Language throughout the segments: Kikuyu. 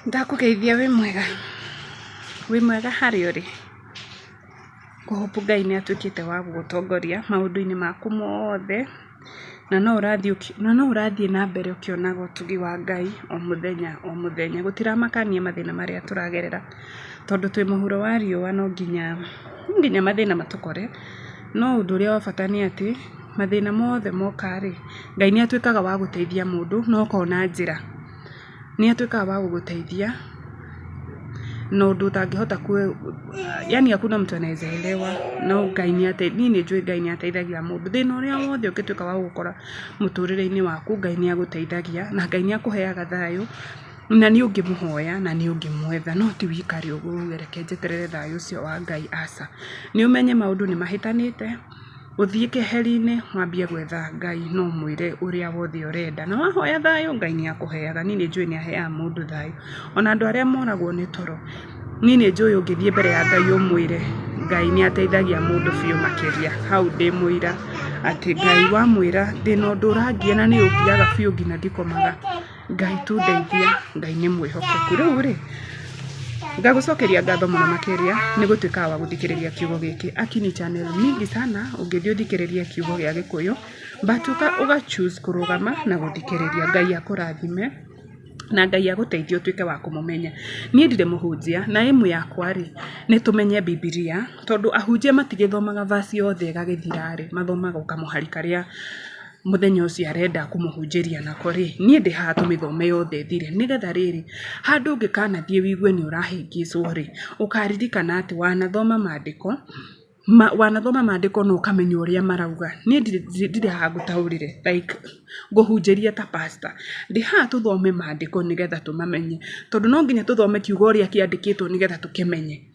Ndakugeithia wi mwega hari uri kuhopu Ngai ni atuikite wa gugutongoria maundu-ini maku mothe na no urathie na mbere ukionaga utugi wa Ngai o muthenya gutiramakania mathina maria turagerera tondu twi muhuro wa riua no nginya mathina matukore no undu uria wa bata ni ati mathina mothe moka ri Ngai ni atuikaga wa guteithia mundu no kona njira ni atuikaga wa guguteithia no undu utangihota yani hakuna mtu anaweza elewa no Ngai ni njui Ngai ni ateithagia mundu thina uria wothe ukituika wa gukora muturire-ini waku Ngai ni aguteithagia na Ngai ni akuheaga thayu na ni ungimuhoya na ni ungimwetha no ti wikari uguo reke njeterere thayu ucio wa Ngai aca ni umenye maundu ni mahitanite uthie keheri-ini wambie gwetha Ngai no mwire uria wothe urenda na wahoya thayu Ngai ni akuheaga ni njui ni aheaga mundu thayu ona andu aria moragwo ni toro ni njui ungithie mbere ya Ngai umwire Ngai ni ateithagia mundu biu makiria hau ndi mwira ati Ngai wa mwira ndina undu urangia na ni ungiaga biu ngina ndikomaga Ngai tu ndeithia Ngai ni mwihokeku riu ri ngagucokeria ngatho muno makiria ni gutuika wa guthikiriria kiugo giki Akini channel mingi sana ungithie uthikiriria kiugo gia Gikuyu batuka uga choose kurugama na guthikiriria Ngai akurathime na Ngai aguteithia utuike wa kumumenya ni ndire muhunjia na imu yakwa ri ni tumenye Biblia tondu ahunjia matigithomaga verse yothe igagithira ri mathomaga ukamuhari karia muthenya ucio arenda kumuhunjiria nako ri ni ndi haha tumithome yothe thire nigetha riri handu ungikanathie wigue ni urahingicwo ri ukaririkana ati wanathoma maandiko no ukamenya uria marauga ni ndire haha ngutaurire like nguhunjiria ta pastor ndi haha tuthome maandiko nigetha tumamenye tondu no nginya tuthome kiugo uria kiandikitwo nigetha tukimenye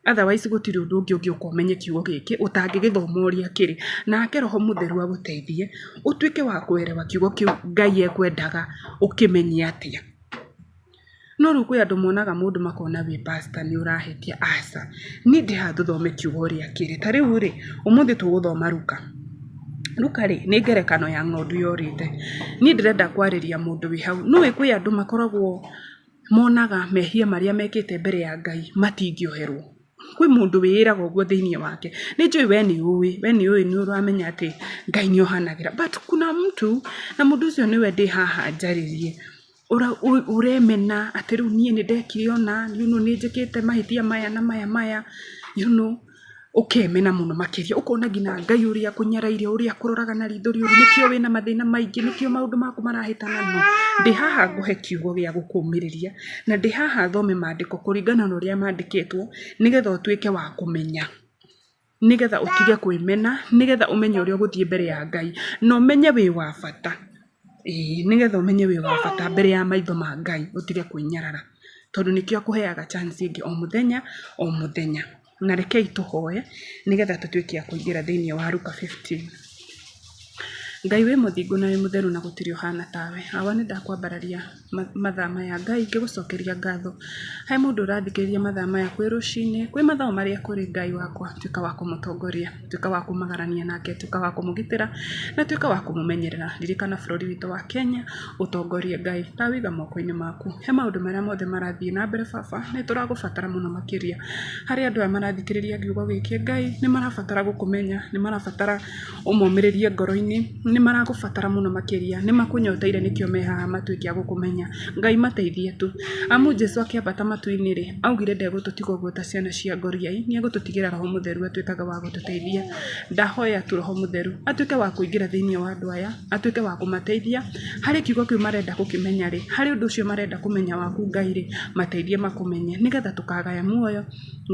otherwise gutiri undu ungi ukomenye kiugo giki utangigithoma uria kiri nake Roho Mutheru aguteithie utuike wa kuerewa kiugo kiu Ngai ekwendaga ukimenye atia no riu kwi andu monaga mundu makona wi pastor ni urahetia aca ni ndi ha tuthome kiugo uria kiri ta riu ri umuthi tuguthoma Luka ri ni ngerekano ya ng'ondu yorite ni ndirenda kwariria mundu wi hau no kwi andu makoragwo monaga mehia maria mekite mbere ya Ngai matingioherwo kwi mundu wiraga uguo thiini wake ni njui we ni ui ni uramenya ati Ngai ni ohanagira but kuna mtu na mundu ucio niwe ndi haha njaririe uremena ati riu nie ni ndekiriona ni njikite mahitia maya na maya ukemena muno makiria ukona ngina Ngai uria kunyaraire uria kuroraga na ritho riuru nikio wina mathina maingi nikio maundu maku marahitana no ndi haha nguhe kiugo gia gukumiriria na ndi haha thome maandiko kuringana na uria maandikitwo nigetha utuike wa kumenya nigetha utige kwimena nigetha umenye uria uguthie mbere ya Ngai no umenye wi wa bata nigetha umenye wi wa bata mbere ya maitho ma Ngai utige kwinyarara tondu nikio akuheaga chance ingi o muthenya na rekei tuhoye nigetha tutuike ya kuingira thiini wa Luka 15 Ngai wi muthingu na wi mutheru na gutiri uhana tawe awa ni ndakwambararia mathaa maya Ngai ngigucokeria ngatho hai mundu urathikiriria mathaa maya kwi rucini kwi mathaa maria kuri Ngai wakwa tuika wa kumutongoria tuika wa kumagarania nake tuika wa kumugitira na tuika wa kumumenyerera ririkana bururi witu wa Kenya utongorie Ngai tawiga moko-ini maku he maundu maria mothe marathie na mbere baba ni turagubatara muno makiria hari andu aya marathikiriria kiugo giki Ngai ni marabatara gukumenya ni marabatara umomiririe ngoro-ini ni maragubatara muno makiria ni makunyoteire nikio mehaha matuike ya gukumenya Ngai mateithie tu amu Jesu akiambata matu-ini ri augire ndegututiga uguo ta ciana cia ngoriai ni agututigira Roho Mutheru atuikaga wa gututeithia ndahoya tu Roho Mutheru atuike wa kuingira thiini wa andu aya atuike wa kumateithia hari kiugo kiu marenda gukimenya ri hari undu ucio marenda kumenya waku Ngai ri mateithie makumenye nigetha tukagaya muoyo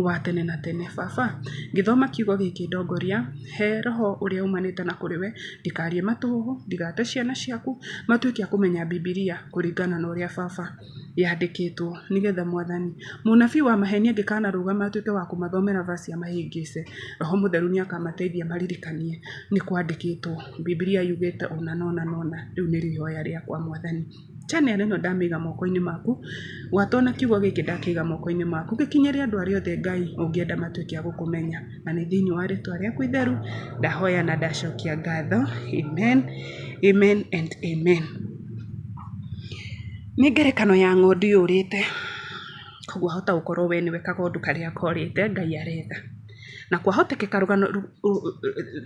wa tene na tene baba ngithoma kiugo giki ndongoria he roho uria umanite na kuriwe ndikarie matuhu ndigate ciana ciaku matuike ya kumenya Biblia kuringana na uria baba yandikitwo nigetha mwathani munabii wa maheni angikana rugama atuike wa kumathomera verse ya mahingice Roho Mutheru ni akamateithia maririkanie ni kwandikitwo Biblia yugite ona nona riu ni rihoya riakwa mwathani channel ino ndamiga moko-ini maku watona kiugo giki ndakiga moko-ini maku gikinyeria andu aria othe Ngai ungienda matuike ya gukumenya na ni thiini wa ritwa riaku itheru ndahoya na ndacokia ngatho amen and amen ni ngerekano ya ng'ondu yurite koguo hota gukorwo we niwe kagondu karia korite Ngai aretha na kwahotekeka rugano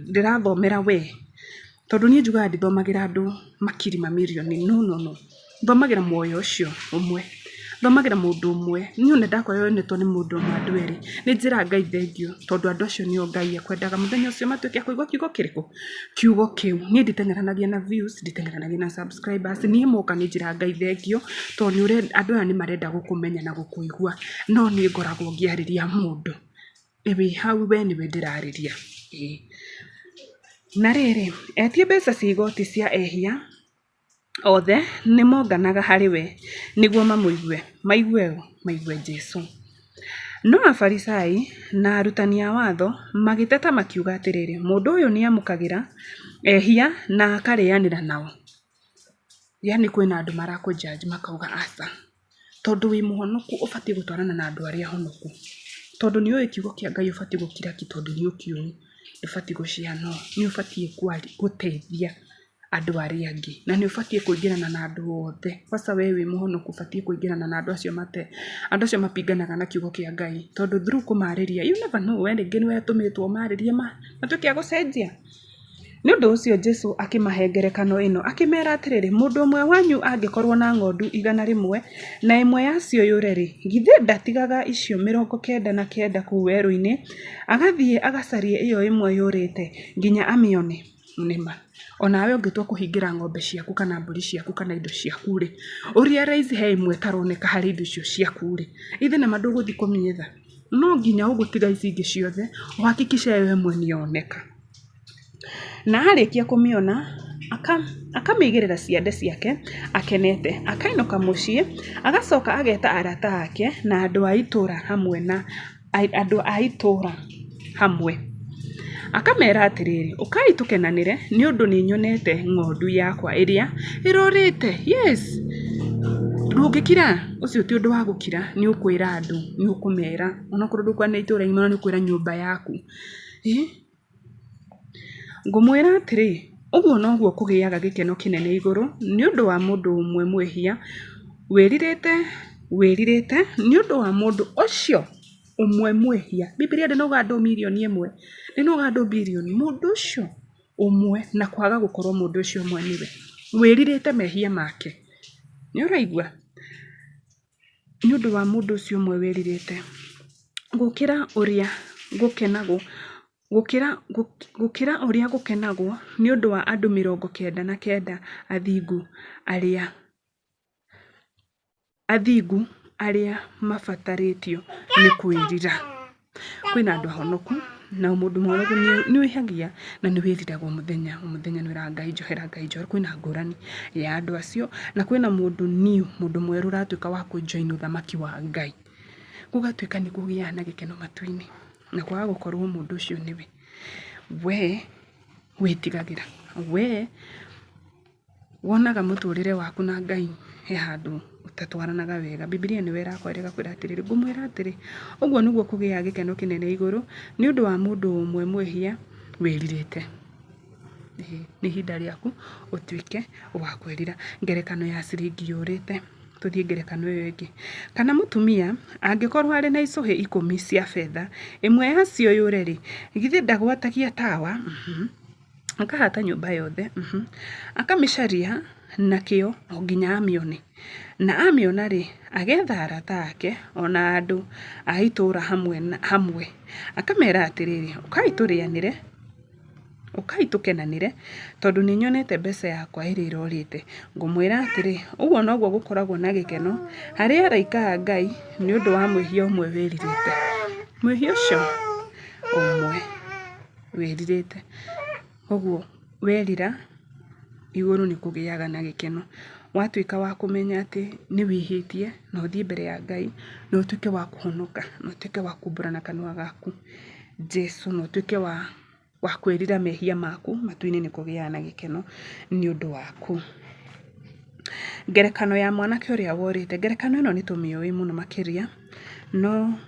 ndirathomera we tondu nie njugaga ndithomagira andu makiri mamirioni no thomagira muoyo ucio umwe thomagira mundu umwe nie one ndakorwo netwo ni mundu umwe andu eri ni njira Ngai thengio tondu andu acio nio Ngai akwendaga muthenya ucio matuike kuigwa kiugo kiriku kiugo kiu nie nditengeranagia na views nditengeranagia na subscribers nie moka ni njira Ngai thengio tondu ni ure andu aya ni marenda gukumenya na gukuigwa no ni ngoragwo ngiariria mundu ebi hau we ni wendirariria na riri etie mbeca cia igoti cia ehia othe ni monganaga hari we niguo maigue Jesu no afarisai na arutani a watho magiteta makiuga atiriri mundu uyu ni amukagira ehia na akarianira nao yani kwina andu marakujudge makauga asa tondu wi muhonoku ubati gutwarana na andu aria honoku tondu ni uyu kiugo kia Ngai ubati gukira ki tondu ni ukiuĩ ubati guciano ni ubati gutethia andu aria angi na ni ubati kuingirana na andu othe basa wewe muhonoku ubati kuingirana na andu acio andu acio mapinganaga na kiugo kia Ngai tondu through kumariria you never know we ringi niwe tumitwo maririe matukia gucenjia ni undu ucio Jesu akimahe ngerekano ino akimera atiriri mundu umwe wanyu angikorwo na ng'ondu 100 na imwe yacio yureri githe ndatigaga icio 99 kuu weru-ini agathie agacarie iyo imwe yurite nginya amione nima onawe ungitwa kuhingira ng'ombe ciaku kana mburi ciaku kana indo ciaku ri uria raise he imwe taroneka hari indo icio ciaku ri ithe na mandu guthi kumietha no nginya ugutiga ici ingi ciothe uhakikisha yo imwe nioneka na arikia kumiona akamigirira ciande ciake akenete akainoka mucii agacoka ageta arata ake na andu a itura hamwe akamera atiriri ukai tukenanire ni undu ni nyonete ng'ondu yakwa iria irorite yes ndungikira ucio ti undu wa gukira ni ukwira andu ni ukumera ona kurundu kwa itura imana ni ukwira nyumba yaku ngumwira atiri uguo noguo kugiaga gikeno kinene iguru ni undu wa mundu umwe mwehia wiririte ni undu wa mundu ucio umwe mwehia Biblia ndinoga andu milioni imwe ndinoga andu bilioni mundu ucio umwe na kwaga gukorwo mundu ucio umwe niwe wiririte mehia make ni uraigwa ni undu wa mundu ucio umwe wiririte gukira uria gukenagwo gukira uria gukenagwo ni undu wa andu 99 athingu aria mabataritio ni kwirira kwina andu ahonoku na mundu muhonoku ni wihagia na ni wiriragwo muthenya ni wira Ngai njohera kwina ngurani ya andu acio na kwina mundu mweru ratuika wa kujoin uthamaki wa Ngai gugatuika ni kugia na gikeno matu-ini na kwaga gukorwo mundu ucio niwe we witigagira we wonaga muturire waku na Ngai he handu utatwaranaga wega Biblia ni wera kwarega kwira atiriri ngumwira atiri uguo niguo kugia gikeno kinene iguru ni undu wa mundu umwe mwehia wiririte ni hinda riaku utuike wa kwirira ngerekano ya ciringi yurite tuthie ngerekano iyo ingi kana mutumia angikorwo ari na icuhi 10 cia fedha imwe yacio yureri githe ndagwatagia tawa akahata nyumba yothe akamisharia nakio nginya amione na amiona ri agetha arata ake ona andu a itura hamwe akamera atiriri ukai tukenanire tondu ni nyonete mbeca yakwa iri irorite ngumwira atiri uguo noguo gukoragwo na gikeno hari araika Ngai ni undu wa mwihia umwe wiririte mwihia ucio umwe wiririte uguo werira iguru ni kugiaga na gikeno watuika wa kumenya ati ni wihitie na uthie mbere ya Ngai na utuike wa kuhonoka na utuike wa kumbura kanua gaku Jesu na utuike wa kwirira mehia maku matu-ini ni kugia na gikeno ni undu waku ngerekano ya mwanake uria worite ngerekano ino ni tumioi muno makiria no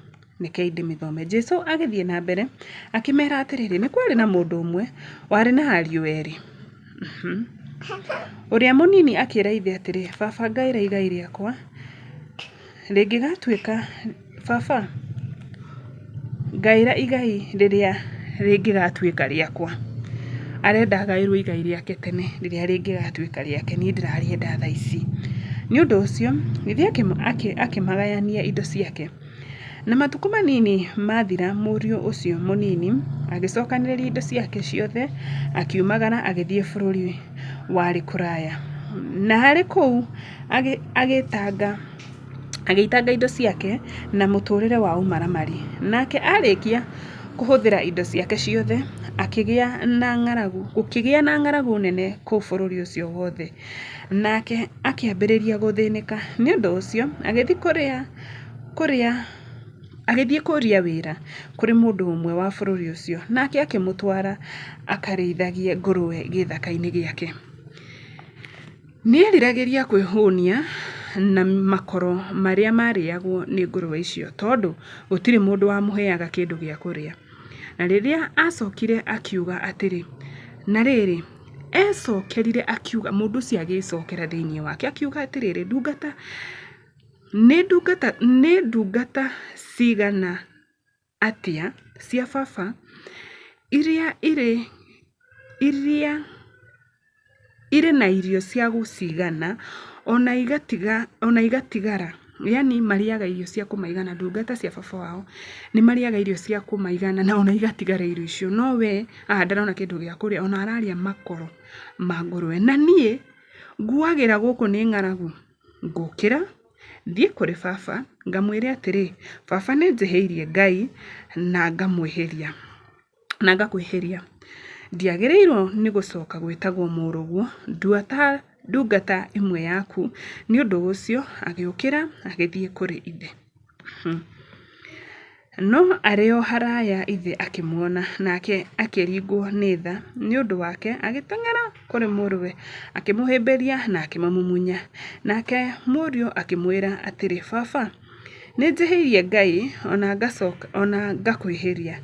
nike ndimithome Jesu agithie na mbere akimera atiriri ni kwari na mundu umwe wari na ariu eri uria munini akira ithe atiri baba ngaira igai riakwa rĩngĩgatuĩka baba, ngaĩra igai rĩrĩa rĩngĩgatuĩka rĩakwa. Arenda gaĩrwo igai rĩake tene rĩrĩa rĩngĩgatuĩka rĩake, niĩ ndĩrarĩenda thaa ici. Nĩ ũndũ ũcio ithe akĩmagayania indo ciake, na matukũ manini mathira, mũriũ ũcio mũnini agĩcokanĩrĩria indo ciake ciothe, akiumagara agĩthiĩ bũrũri warĩ kũraya. Na harĩ kũu agĩitanga indo ciake na mũtũrĩre wa ũmaramari. Nake arĩkia kũhũthĩra indo ciake ciothe, gũkĩgĩa na ng'aragu nene kũu bũrũri ũcio wothe. Nake akĩambĩrĩria gũthĩnĩka. Nĩ ũndũ ũcio agĩthiĩ kũria wĩra kũrĩ mũndũ ũmwe wa bũrũri ũcio, nake akĩmũtwara akarĩithagie ngũrwe gĩthaka-inĩ gĩake. Nĩeriragĩria kwĩhũnia na makoro marĩa marĩagwo nĩ ngũrwe icio, tondũ gũtirĩ mũndũ wamũheaga kĩndũ gĩa kũrĩa. Na rĩrĩa acokire akiuga atĩrĩ, na rĩrĩ, ecokerire akiuga, mũndũ ũcio agĩcokera thĩinĩ wake akiuga atĩrĩrĩ, nĩ ndungata cigana atĩa cia baba iria irĩ na irio cia gũcigana ona igatigara. Yani marĩaga irio cia kũmaigana, ndungata cia baba wao nĩ marĩaga irio cia kũmaigana na ona igatigara irio icio. No we ndarona kĩndũ gĩa kũrĩa, ona araria makoro ma ngũrwe. Na niĩ nguagĩra gũkũ nĩ ng'aragu, ngũkĩra thiĩ kũrĩ baba ngamwĩre atĩrĩ, baba nĩ njĩhĩirie Ngai na ngakwĩhĩria, ndiagĩrĩirwo nĩ gũcoka gwĩtagwo mũrũguo, ndua ta ndungata ĩmwe yaku. Nĩ ũndũ ũcio agĩũkĩra agĩthiĩ kũrĩ ithe. No arĩ o haraya ithe akĩmuona, nake akĩringwo nĩ tha nĩ ũndũ wake, agĩteng'era kũrĩ mũrũwe akĩmũhĩmbĩria na akĩmũmumunya. Nake mũriũ akĩmwĩra atĩrĩ, baba nĩ njĩhĩirie Ngai ona ngakwĩhĩria,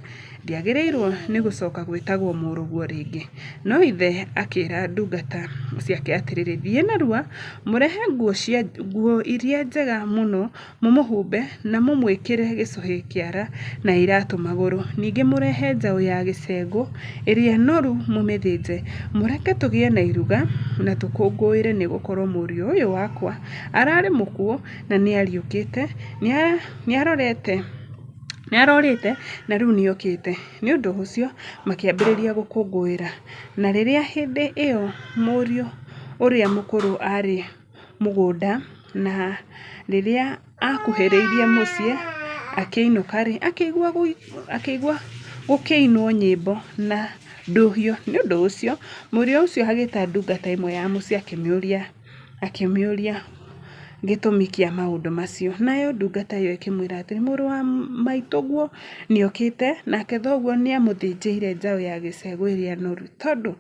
ndiagĩrĩirwo nĩ gũcoka gwĩtagwo mũrũguo rĩngĩ. No ithe akĩra ndungata ciake atĩrĩrĩ, thiĩ narua mũrehe nguo iria njega mũno, mũmũhumbe na mũmwĩkĩre gĩcũhĩ kĩara na iratũ magũrũ. Ningĩ mũrehe njaũ ya gĩcegũ ĩrĩa noru mũmĩthĩnje, mũreke tũgĩe na iruga na tũkũngũĩre, nĩ gũkorwo mũriũ ũyũ wakwa ararĩ mũkuũ na nĩariũkĩte, nĩarorĩte na rĩu nĩokĩte. Nĩ ũndũ ũcio makĩambĩrĩria gũkũngũĩra. Na rĩrĩa hĩndĩ ĩyo mũriũ ũrĩa mũkũrũ arĩ mũgũnda, na rĩrĩa akuhĩrĩirie mũciĩ akĩinũka-rĩ, akĩigua gũkĩinwo nyĩmbo na ndũhiũ. Nĩ ũndũ ũcio mũriũ ũcio agĩta ndungata ĩmwe ya mũciĩ akĩmĩũria gĩtũmi kĩa maũndũ macio. Nayo ndungata ĩyo ĩkĩmwĩra atĩrĩ, mũrũ wa maitũguo nĩokĩte, nake thoguo nĩamũthĩnjĩire njaũ ya gĩcegũ ĩrĩa noru, tondũ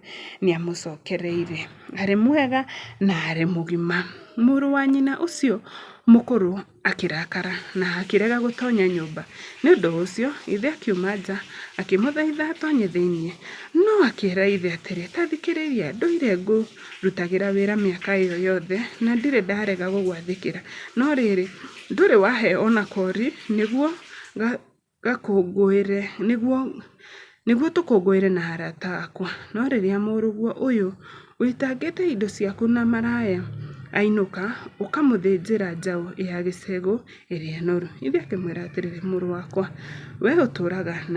nĩamũcokereire, arĩ mwega na arĩ mũgima. Mũrũ wa nyina ũcio mũkũrũ akĩrakara na akĩrega gũtonya nyũmba. Nĩ ũndũ ũcio ithe akiuma nja akĩmũthaitha atonye thĩinĩ, no akĩra ithe atĩrĩ, ta thikĩrĩria, ndũire ngũrutagĩra wĩra mĩaka ĩyo yothe na ndirĩ ndarega gũgwathĩkĩra. No rĩrĩ, ndũrĩ wahe ona kori nĩguo tũkũngũĩre na arata akwa. No rĩrĩa mũrũguo ũyũ ũitangĩte indo ciaku na maraya ainũka, ũkamũthĩnjĩra njaũ ya gĩcegũ ĩrĩa noru. Ithe akĩmwĩra atĩrĩrĩ, mũrũ wakwa, we tũtũũraga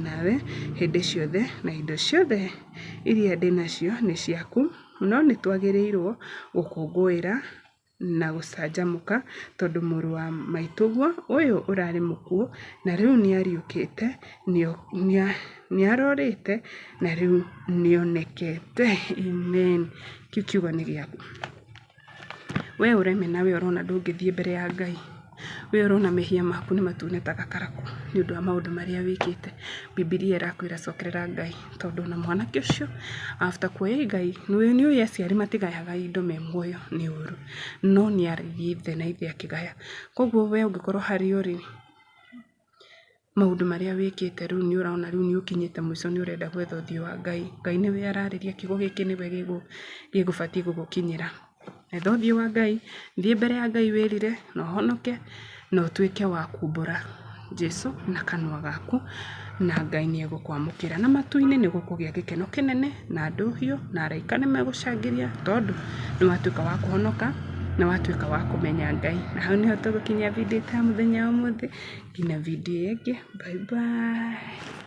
nawe hĩndĩ ciothe, na indo ciothe iria ndĩnacio nĩ ciaku, no nĩtwagĩrĩirwo gũkũngũĩra na gũcanjamũka, tondũ mũrũ wa maitũguo ũyũ ũrarĩ mũkuũ na rĩu nĩariũkĩte, nĩarorĩte na rĩu nĩonekete. Amen. Kĩu kiugo nĩ gĩaku. We ũremena, we ũrona ndũngĩthiĩ mbere ya Ngai, we ũrona mehia maku nĩ matune ta gakarakũ nĩ ũndũ wa maũndũ marĩa wĩkĩte, Bibilia ĩrakwĩra cokerera Ngai, tondũ na mwanake ũcio after kuoya Ngai, nĩũĩ aciari matigayaga indo me muoyo, nĩ ũru, no nĩarĩirie ithe na ithe akĩgaya. Koguo we ũngĩkorwo harĩ ũrĩ maũndũ marĩa wĩkĩte, rĩu nĩũrona rĩu nĩũkinyĩte mũico, nĩũrenda gwetha ũthiũ wa Ngai. Ngai nĩwe ararĩria, kiugo gĩkĩ nĩwe gĩgũbatiĩ gũgũkinyĩra. etha ũthiĩ wa Ngai, thiĩ mbere ya Ngai wĩrire na ũhonoke na ũtuĩke wa kumbũra Jesũ na kanua gaku, na Ngai nĩegũkwamũkĩra na matu-inĩ nĩgũkũgĩa gĩkeno kĩnene, na ndũhiũ na araika nĩmegũcangĩria tondũ nĩwatuĩka wa kũhonoka na watuĩka wa kũmenya Ngai. Na hau nĩho tũgũkinyia video ta mũthenya wa ũmũthĩ, nginya video ĩngĩ, bye bye.